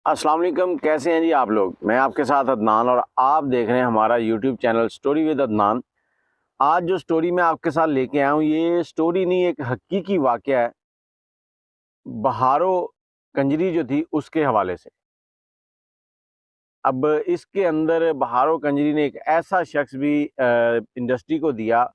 अस्सलाम वालेकुम, कैसे हैं जी आप लोग। मैं आपके साथ अदनान और आप देख रहे हैं हमारा YouTube channel story with Adnan. आज जो स्टोरी मैं आपके साथ लेके आया हूँ, ये स्टोरी नहीं, एक हकीकी वाक़या है। बहारो कंजरी जो थी उसके हवाले से। अब इसके अंदर बहारो कंजरी ने एक ऐसा शख्स भी इंडस्ट्री को दिया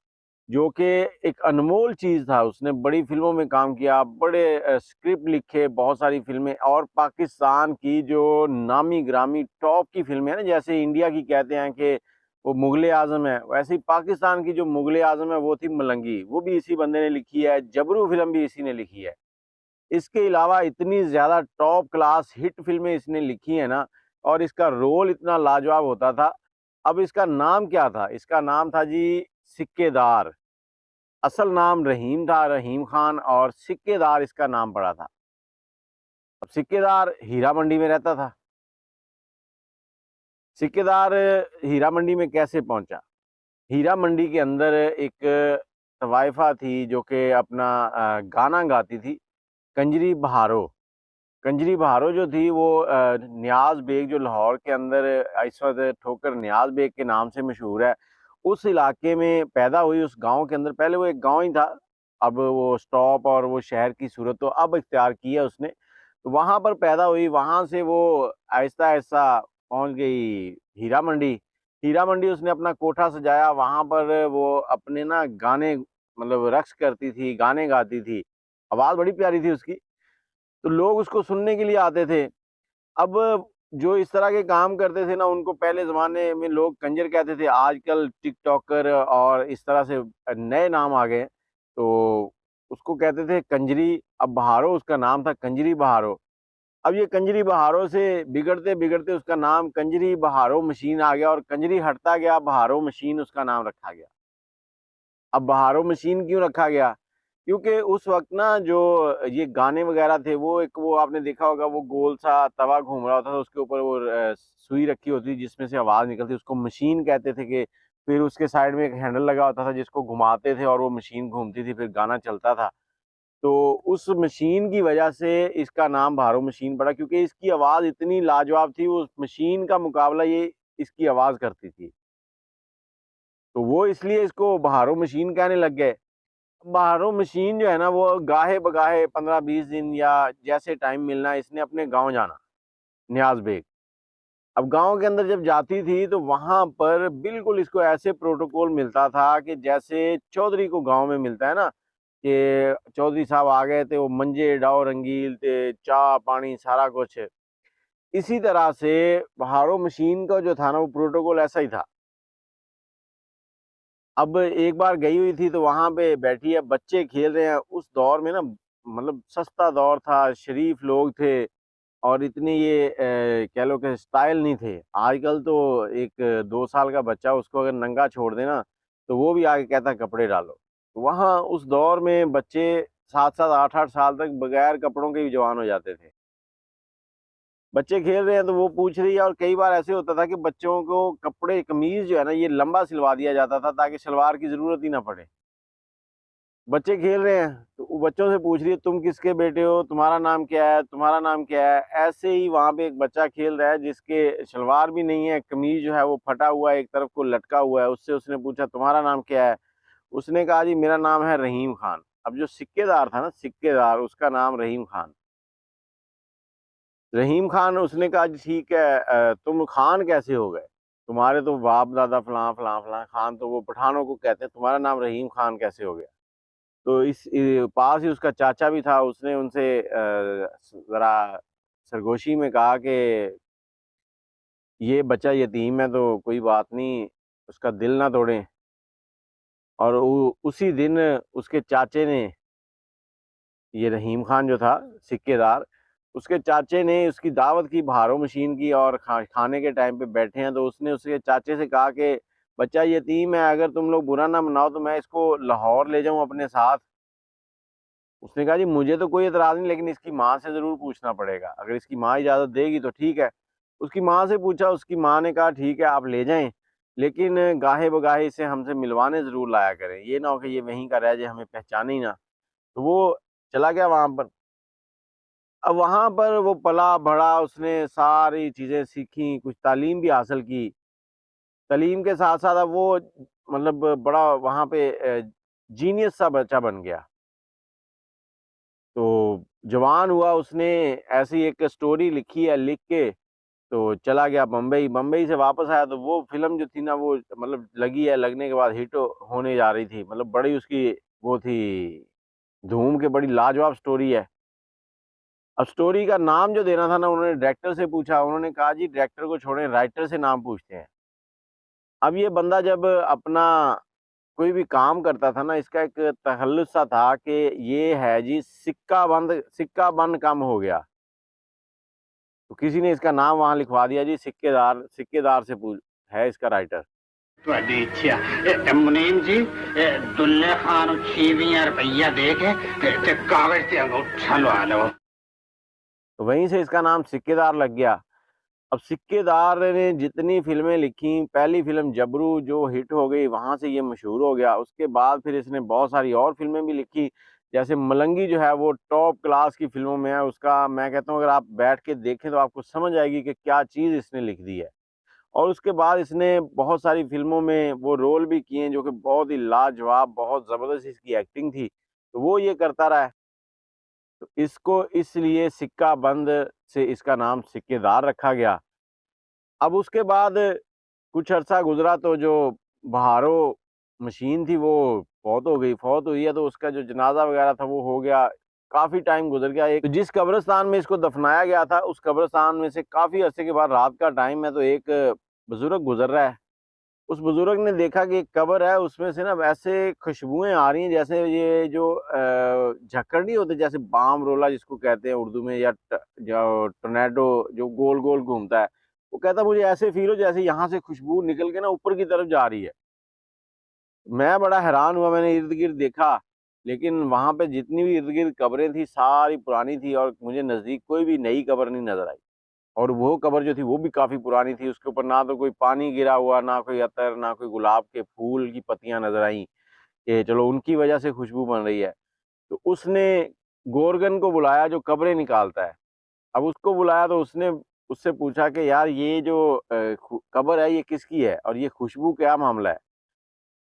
जो कि एक अनमोल चीज़ था। उसने बड़ी फ़िल्मों में काम किया, बड़े स्क्रिप्ट लिखे, बहुत सारी फ़िल्में, और पाकिस्तान की जो नामी-गिरामी टॉप की फ़िल्में हैं ना, जैसे इंडिया की कहते हैं कि वो मुग़ल-ए-आज़म है, वैसे ही पाकिस्तान की जो मुग़ल-ए-आज़म है वो थी मलंगी, वो भी इसी बंदे ने लिखी है। जबरू फ़िल्म भी इसी ने लिखी है। इसके अलावा इतनी ज़्यादा टॉप क्लास हिट फ़िल्में इसने लिखी हैं ना, और इसका रोल इतना लाजवाब होता था। अब इसका नाम क्या था? इसका नाम था जी सिक्केदार। असल नाम रहीम था, रहीम खान, और सिक्केदार इसका नाम पड़ा था। अब सिक्केदार हीरा मंडी में रहता था। सिक्केदार हीरा मंडी में कैसे पहुंचा? हीरा मंडी के अंदर एक तवाइफा थी जो कि अपना गाना गाती थी, कंजरी बहारो। कंजरी बहारो जो थी वो नियाज़ बेग, जो लाहौर के अंदर इस वक्त ठोकर नियाज़ बेग के नाम से मशहूर है, उस इलाके में पैदा हुई, उस गांव के अंदर। पहले वो एक गांव ही था, अब वो स्टॉप और वो शहर की सूरत तो अब इख्तियार की है उसने। तो वहाँ पर पैदा हुई, वहाँ से वो आहिस्ता आहिस्ता पहुँच गई हीरा मंडी। हीरा मंडी उसने अपना कोठा सजाया, वहाँ पर वो अपने ना गाने, मतलब रक्स करती थी, गाने गाती थी। आवाज़ बड़ी प्यारी थी उसकी, तो लोग उसको सुनने के लिए आते थे। अब जो इस तरह के काम करते थे ना, उनको पहले ज़माने में लोग कंजर कहते थे। आजकल टिकटॉकर और इस तरह से नए नाम आ गए हैं, तो उसको कहते थे कंजरी। अब बहारो उसका नाम था, कंजरी बहारो। अब ये कंजरी बहारो से बिगड़ते-बिगड़ते उसका नाम कंजरी बहारो मशीन आ गया, और कंजरी हटता गया, बहारो मशीन उसका नाम रखा गया। अब बहारो मशीन क्यों रखा गया? क्योंकि उस वक़्त ना जो ये गाने वग़ैरह थे, वो एक, वो आपने देखा होगा, वो गोल-सा तवा घूम रहा होता था, उसके ऊपर वो सुई रखी होती थी जिसमें से आवाज़ निकलती, उसको मशीन कहते थे। कि फिर उसके साइड में एक हैंडल लगा होता था जिसको घुमाते थे और वो मशीन घूमती थी, फिर गाना चलता था। तो उस मशीन की वजह से इसका नाम बहारो मशीन पड़ा, क्योंकि इसकी आवाज़ इतनी लाजवाब थी, उस मशीन का मुकाबला ये इसकी आवाज़ करती थी। तो वो इसलिए इसको बहारो मशीन कहने लग गए। बहारो मशीन जो है ना, वो गाहे-बगाहे 15-20 दिन या जैसे टाइम मिलना, इसने अपने गाँव जाना, नियाज़ बेग। अब गाँव के अंदर जब जाती थी तो वहाँ पर बिल्कुल इसको ऐसे प्रोटोकॉल मिलता था कि जैसे चौधरी को गाँव में मिलता है ना, कि चौधरी साहब आ गए थे, वो मंजे डाओ रंगील थे, चाह पानी सारा कुछ। इसी तरह से बहारो मशीन का जो था ना, वो प्रोटोकॉल ऐसा ही था। अब एक बार गई हुई थी तो वहाँ पे बैठी है, बच्चे खेल रहे हैं। उस दौर में ना, मतलब सस्ता दौर था, शरीफ लोग थे, और इतनी ये कह लो कि स्टाइल नहीं थे। आजकल तो एक 2 साल का बच्चा, उसको अगर नंगा छोड़ दें ना, तो वो भी आके कहता है कपड़े डालो। तो वहाँ उस दौर में बच्चे 7-7, 8-8 साल तक बगैर कपड़ों के भी जवान हो जाते थे। बच्चे खेल रहे हैं तो वो पूछ रही है, और कई बार ऐसे होता था कि बच्चों को कपड़े, कमीज़ जो है ना, ये लंबा सिलवा दिया जाता था ताकि सलवार की ज़रूरत ही ना पड़े। बच्चे खेल रहे हैं, तो वो बच्चों से पूछ रही है, तुम किसके बेटे हो? तुम्हारा नाम क्या है? तुम्हारा नाम क्या है? ऐसे ही वहाँ पे एक बच्चा खेल रहा है जिसके शलवार भी नहीं है, कमीज़ जो है वो फटा हुआ है, एक तरफ को लटका हुआ है। उससे उसने पूछा, तुम्हारा नाम क्या है? उसने कहा, जी मेरा नाम है रहीम खान। अब जो सिक्केदार था ना, सिक्केदार, उसका नाम रहीम खान। रहीम खान, उसने कहा, जी ठीक है, तुम खान कैसे हो गए? तुम्हारे तो बाप दादा फलां फलां फलां खान, तो वो पठानों को कहते हैं, तुम्हारा नाम रहीम खान कैसे हो गया? तो इस पास ही उसका चाचा भी था, उसने उनसे ज़रा सरगोशी में कहा कि ये बच्चा यतीम है तो कोई बात नहीं, उसका दिल ना तोड़ें। और उसी दिन उसके चाचे ने, ये रहीम खान जो था सिक्केदार, उसके चाचे ने उसकी दावत की बहारो मशीन की, और खाने के टाइम पे बैठे हैं, तो उसने उसके चाचे से कहा कि बच्चा यतीम है, अगर तुम लोग बुरा ना मनाओ तो मैं इसको लाहौर ले जाऊं अपने साथ। उसने कहा, जी मुझे तो कोई एतराज़ नहीं, लेकिन इसकी माँ से ज़रूर पूछना पड़ेगा, अगर इसकी माँ इजाज़त देगी तो ठीक है। उसकी माँ से पूछा, उसकी माँ ने कहा ठीक है आप ले जाएँ, लेकिन गाहे-बगाहे इसे हमसे मिलवाने ज़रूर लाया करें, ये ना हो कि ये वहीं का रह जाए, हमें पहचाने ही ना। तो वो चला गया वहाँ पर। अब वहाँ पर वो पला-बढ़ा, उसने सारी चीज़ें सीखी, कुछ तालीम भी हासिल की। तालीम के साथ-साथ अब वो मतलब बड़ा वहाँ पे जीनियस सा बच्चा बन गया। तो जवान हुआ, उसने ऐसी एक स्टोरी लिखी है, लिख के तो चला गया बम्बई। बम्बई से वापस आया तो वो फ़िल्म जो थी ना, वो मतलब लगी है, लगने के बाद हिट होने जा रही थी। मतलब बड़ी उसकी वो थी धूम के, बड़ी लाजवाब स्टोरी है। अब स्टोरी का नाम जो देना था ना, उन्होंने डायरेक्टर से पूछा, उन्होंने कहा जी डायरेक्टर को छोड़ें, राइटर से नाम पूछते हैं। अब ये बंदा जब अपना कोई भी काम करता था ना, इसका एक तखल्लुस सा था कि ये है जी सिक्का बंद कम हो गया। तो किसी ने इसका नाम वहाँ लिखवा दिया जी सिक्केदार, सिक्केदार से पूछ है इसका राइटर। ਤੁਹਾਡੀ ਇੱਛਾ ਮੁਨੀਮ ਜੀ ਦੁੱਲੇ ਖਾਨ ਨੂੰ 6 ਰੁਪਈਆ ਦੇ ਕੇ ਤੇ ਕਾਗਜ਼ ਤੇ ਅੰਗੂਠਾ ਲਵਾ ਲਓ। तो वहीं से इसका नाम सिक्केदार लग गया। अब सिक्केदार ने जितनी फ़िल्में लिखी, पहली फ़िल्म जबरू जो हिट हो गई, वहाँ से ये मशहूर हो गया। उसके बाद फिर इसने बहुत सारी और फ़िल्में भी लिखी, जैसे मलंगी जो है वो टॉप क्लास की फ़िल्मों में है। उसका मैं कहता हूँ अगर आप बैठ के देखें तो आपको समझ आएगी कि क्या चीज़ इसने लिख दी है। और उसके बाद इसने बहुत सारी फ़िल्मों में वो रोल भी किए हैं जो कि बहुत ही लाजवाब, बहुत ज़बरदस्त इसकी एक्टिंग थी। तो वो ये करता रहा है। तो इसको इसलिए सिक्का बंद से इसका नाम सिक्केदार रखा गया। अब उसके बाद कुछ अरसा गुज़रा तो जो बहारो मशीन थी वो फ़ौत हो गई। फ़ौत हुई है तो उसका जो जनाज़ा वग़ैरह था वो हो गया। काफ़ी टाइम गुज़र गया। एक तो जिस कब्रिस्तान में इसको दफ़नाया गया था, उस कब्रिस्तान में से काफ़ी अरसे के बाद रात का टाइम है तो एक बुज़ुर्ग गुज़र रहा है। उस बुज़ुर्ग ने देखा कि एक कब्र है, उसमें से ना वैसे खुशबुएँ आ रही हैं जैसे ये जो झक्कड़ नहीं होते, जैसे बाम रोला जिसको कहते हैं उर्दू में, या जो टोर्नेडो जो गोल-गोल घूमता है। वो कहता मुझे ऐसे फ़ील हो जैसे यहाँ से खुशबू निकल के ना ऊपर की तरफ जा रही है। मैं बड़ा हैरान हुआ, मैंने इर्द-गिर्द देखा, लेकिन वहाँ पे जितनी भी इर्द-गिर्द कब्रें थी सारी पुरानी थी और मुझे नज़दीक कोई भी नई कब्र नहीं नज़र आई। और वो कब्र जो थी वो भी काफ़ी पुरानी थी, उसके ऊपर ना तो कोई पानी गिरा हुआ, ना कोई अतर, ना कोई गुलाब के फूल की पत्तियाँ नज़र आईं कि चलो उनकी वजह से खुशबू बन रही है। तो उसने गोर्गन को बुलाया जो कब्रें निकालता है। अब उसको बुलाया तो उसने उससे पूछा कि यार ये जो कब्र है ये किसकी है और ये खुशबू क्या मामला है?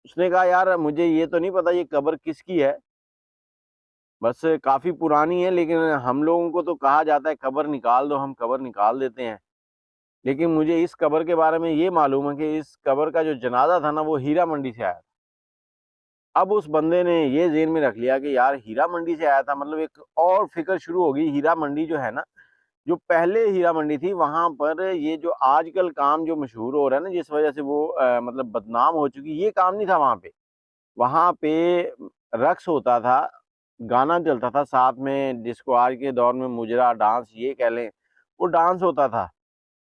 उसने कहा यार मुझे ये तो नहीं पता ये कब्र किसकी है, बस काफ़ी पुरानी है, लेकिन हम लोगों को तो कहा जाता है कब्र निकाल दो, हम कब्र निकाल देते हैं। लेकिन मुझे इस कब्र के बारे में ये मालूम है कि इस कब्र का जो जनाज़ा था ना वो हीरा मंडी से आया था। अब उस बंदे ने ये ज़हन में रख लिया कि यार हीरा मंडी से आया था, मतलब एक और फ़िक्र शुरू हो गई। हीरा मंडी जो है ना, जो पहले हीरा मंडी थी वहाँ पर ये जो आजकल काम जो मशहूर हो रहा है ना, जिस वज़ह से वो मतलब बदनाम हो चुकी, ये काम नहीं था वहाँ पे। वहाँ पे रक़्स होता था, गाना चलता था साथ में, जिसको आज के दौर में मुजरा डांस ये कह लें, वो डांस होता था।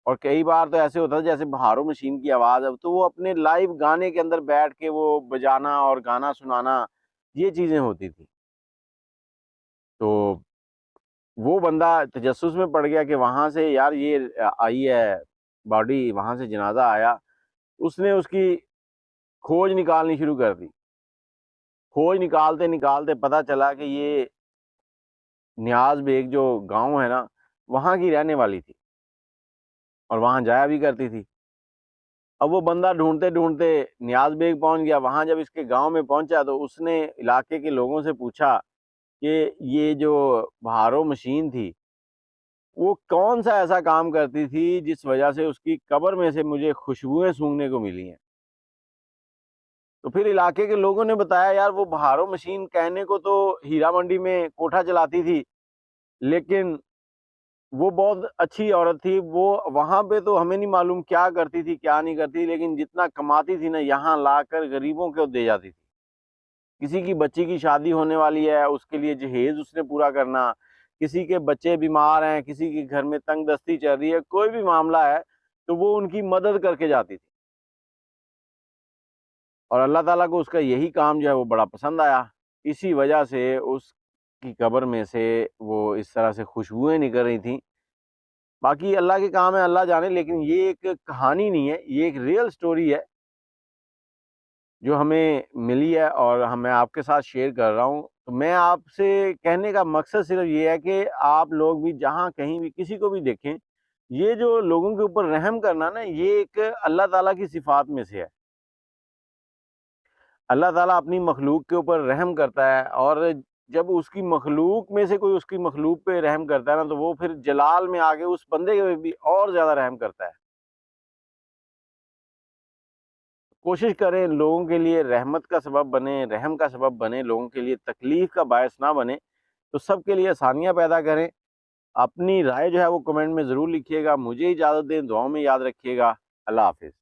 और कई बार तो ऐसे होता था जैसे बहारों मशीन की आवाज़, अब तो वो अपने लाइव गाने के अंदर बैठ के वो बजाना और गाना सुनाना, ये चीज़ें होती थी। तो वो बंदा तजस्सुस में पड़ गया कि वहाँ से यार ये आई है बॉडी, वहाँ से जनाज़ा आया। उसने उसकी खोज निकालनी शुरू कर दी। खोज निकालते-निकालते पता चला कि ये नियाज़ बेग जो गाँव है ना, वहाँ की रहने वाली थी और वहाँ जाया भी करती थी। अब वो बंदा ढूँढते-ढूँढते नियाज़ बेग पहुँच गया। वहाँ जब इसके गाँव में पहुँचा तो उसने इलाके के लोगों से पूछा कि ये जो बहारो मशीन थी, वो कौन-सा ऐसा काम करती थी जिस वजह से उसकी कब्र में से मुझे खुशबुएँ सूँघने को मिली हैं। तो फिर इलाके के लोगों ने बताया यार वो बहारो मशीन कहने को तो हीरा मंडी में कोठा चलाती थी, लेकिन वो बहुत अच्छी औरत थी। वो वहाँ पे तो हमें नहीं मालूम क्या करती थी, क्या नहीं करती, लेकिन जितना कमाती थी ना, यहाँ लाकर गरीबों को दे जाती थी। किसी की बच्ची की शादी होने वाली है, उसके लिए जहेज़ उसने पूरा करना, किसी के बच्चे बीमार हैं, किसी के घर में तंगदस्ती चल रही है, कोई भी मामला है, तो वो उनकी मदद करके जाती थी। और अल्लाह ताला को उसका यही काम जो है वो बड़ा पसंद आया। इसी वजह से उसकी कब्र में से वो इस तरह से खुशबुएँ निकल रही थीं। बाकी अल्लाह के काम है, अल्लाह जाने, लेकिन ये एक कहानी नहीं है, ये एक रियल स्टोरी है, जो हमें मिली है और हम मैं आपके साथ शेयर कर रहा हूँ। तो मैं आपसे कहने का मकसद सिर्फ ये है कि आप लोग भी जहाँ कहीं भी किसी को भी देखें, ये जो लोगों के ऊपर रहम करना ना, ये एक अल्लाह ताला की सिफ़ात में से है। अल्लाह ताला अपनी मखलूक के ऊपर रहम करता है, और जब उसकी मखलूक में से कोई उसकी मखलूक पे रहम करता है ना, तो वो फिर जलाल में आके उस बंदे पे भी और ज़्यादा रहम करता है। कोशिश करें लोगों के लिए रहमत का सबब बने, रहम का सबब बने, लोगों के लिए तकलीफ़ का बायस ना बने, तो सबके लिए आसानियाँ पैदा करें। अपनी राय जो है वो कमेंट में ज़रूर लिखिएगा। मुझे इजाज़त दें, दुआओं में याद रखिएगा। अल्लाह हाफ़िज़।